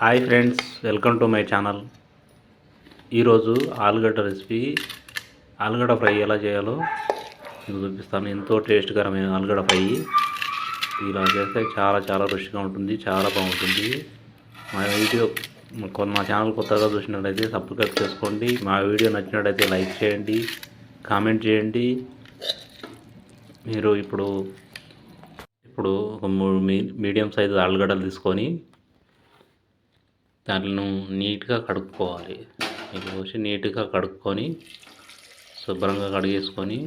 Hi friends, welcome to my channel. ఈరోజు ఆలుగడ్డ recipe, ఆలుగడ్డ ఫ్రై ఎలా చేయాలో మీకు చూపిస్తాను. ఎంతో టేస్ట్కరమైన ఆలుగడ్డ ఫ్రై. ఇలా చేస్తే చాలా చాలా రుచిగా ఉంటుంది, చాలా బాగుంటుంది. మా ఛానల్ కొత్తగా చూసినట్లయితే సబ్స్క్రైబ్ చేసుకోండి. మా వీడియో నచ్చినట్లయితే లైక్ చేయండి, కామెంట్ చేయండి. మీరు ఇప్పుడు ఒక 3 మీడియం సైజు ఆలుగడ్డలు తీసుకొని దాంట్లో నీట్గా కడుక్కోవాలి. నీళ్ళు పోసి నీట్గా కడుక్కొని శుభ్రంగా కడిగేసుకొని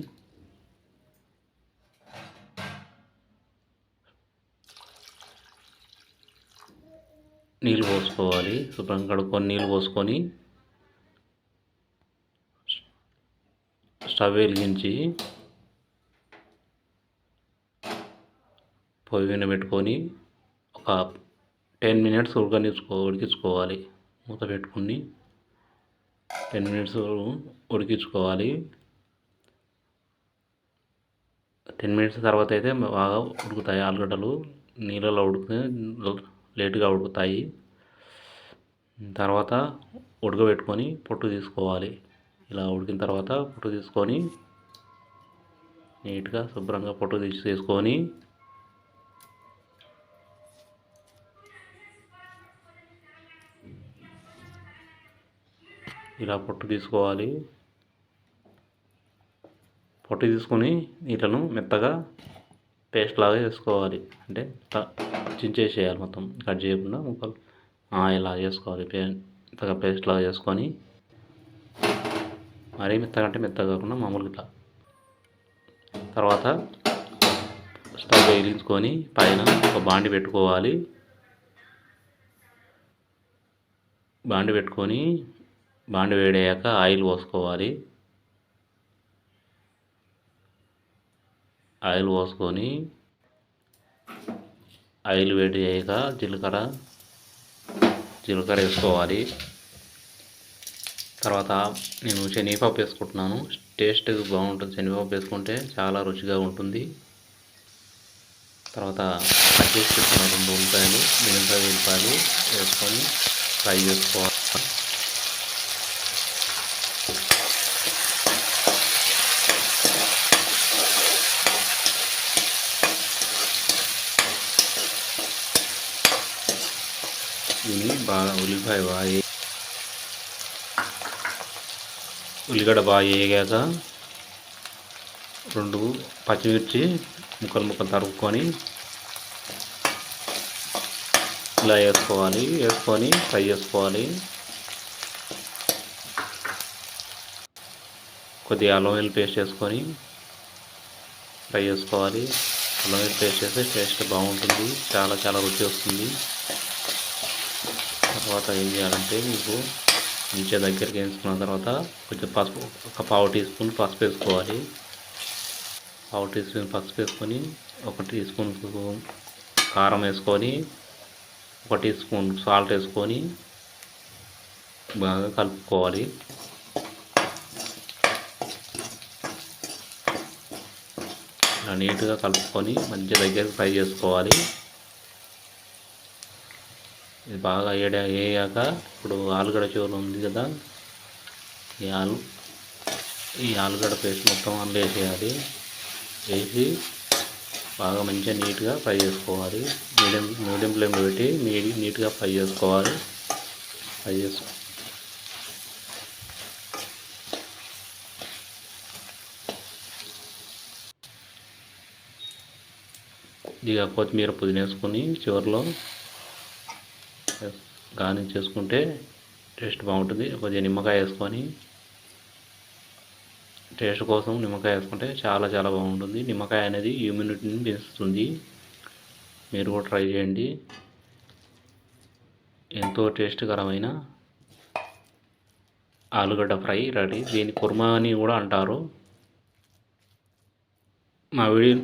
నీళ్ళు పోసుకోవాలి. శుభ్రంగా కడుక్కొని నీళ్ళు పోసుకొని స్టవ్ వెలిగించి పొయ్యి మీద పెట్టుకొని ఒక 10 మినిట్స్ ఉడికించుకోవాలి. మూత పెట్టుకుని 10 మినిట్స్ ఉడికించుకోవాలి. 10 మినిట్స్ తర్వాత అయితే బాగా ఉడుకుతాయి ఆలుగడ్డలు. నీళ్ళలో ఉడికితే లేటుగా ఉడుకుతాయి. తర్వాత ఉడకబెట్టుకొని పొట్టు తీసుకోవాలి. ఇలా ఉడికిన తర్వాత పొట్టు తీసుకొని నీట్గా శుభ్రంగా పొట్టు తీసేసుకొని ఇలా పొట్టు తీసుకోవాలి. పొట్టు తీసుకొని వీటిను మెత్తగా పేస్ట్ లాగా చేసుకోవాలి. అంటే చించేసేయాలి, మొత్తం కట్ చేయకుండా ముక్కలు ఇలా చేసుకోవాలి. మెత్తగా పేస్ట్ లాగా చేసుకొని, మరీ మెత్తగా అంటే మెత్తగా కాకుండా మామూలుగా ఇట్లా. తర్వాత స్టవ్ వెలిగించుకొని పైన ఒక బాండి పెట్టుకోవాలి. బాండి పెట్టుకొని బాండి వేడయ్యాక ఆయిల్ పోసుకోవాలి. ఆయిల్ పోసుకొని ఆయిల్ వేడి అయ్యాక జీలకర్ర వేసుకోవాలి. తర్వాత నేను శనగపప్పు వేసుకుంటున్నాను. టేస్ట్ బాగుంటుంది. శనగపప్పు వేసుకుంటే చాలా రుచిగా ఉంటుంది. తర్వాత కట్ చేసి పెట్టుకున్న 2 ఉల్లిపాయలు, ఉల్లిపాయలు వేసుకొని ఫ్రై చేసుకోవాలి. దీన్ని బాగా ఉల్లిగడ్డ బాగా వేగాక 2 పచ్చిమిర్చి ముక్కలు తరుక్కొని ఇలా వేసుకొని ఫ్రై చేసుకోవాలి. కొద్దిగా అల్లం వెల్లుల్లి పేస్ట్ వేసుకొని ఫ్రై చేసుకోవాలి. అల్లం వెల్లుల్లి పేస్ట్ వేస్తే టేస్ట్ బాగుంటుంది, చాలా చాలా రుచి వస్తుంది. తర్వాత ఏం చేయాలంటే మీకు మంచిగా దగ్గరికి వేసుకున్న తర్వాత కొంచెం పసుపు, ఒక 1/2 టీ స్పూన్ పసుపు వేసుకోవాలి. 1/2 టీ స్పూన్ పసుపు వేసుకొని 1 టీ స్పూన్ కారం వేసుకొని 1 టీ స్పూన్ సాల్ట్ వేసుకొని బాగా కలుపుకోవాలి. ఇలా నీట్గా కలుపుకొని మంచిగా దగ్గరికి ఫ్రై చేసుకోవాలి. ఇది బాగా వేయాక ఇప్పుడు ఆలుగడ్డ చూరు ఉంది కదా, ఈ ఆలుగడ్డ పేస్ట్ మొత్తం అందులో వేసేయాలి. వేసి బాగా మంచిగా నీట్గా ఫ్రై చేసుకోవాలి. మీడియం ఫ్లేమ్లో పెట్టి నీట్గా ఫ్రై చేసుకోవాలి. ఇక కొత్తిమీర పుదీనా వేసుకొని చివరిలో గార్నిష్ చేసుకుంటే టేస్ట్ బాగుంటుంది. కొద్దిగా నిమ్మకాయ వేసుకొని, టేస్ట్ కోసం నిమ్మకాయ వేసుకుంటే చాలా చాలా బాగుంటుంది. నిమ్మకాయ అనేది ఇమ్యూనిటీని పెంచుతుంది. మీరు కూడా ట్రై చేయండి. ఎంతో టేస్ట్కరమైన ఆలుగడ్డ ఫ్రై రెడీ. దీన్ని కుర్మా అని కూడా అంటారు. మా వీడియో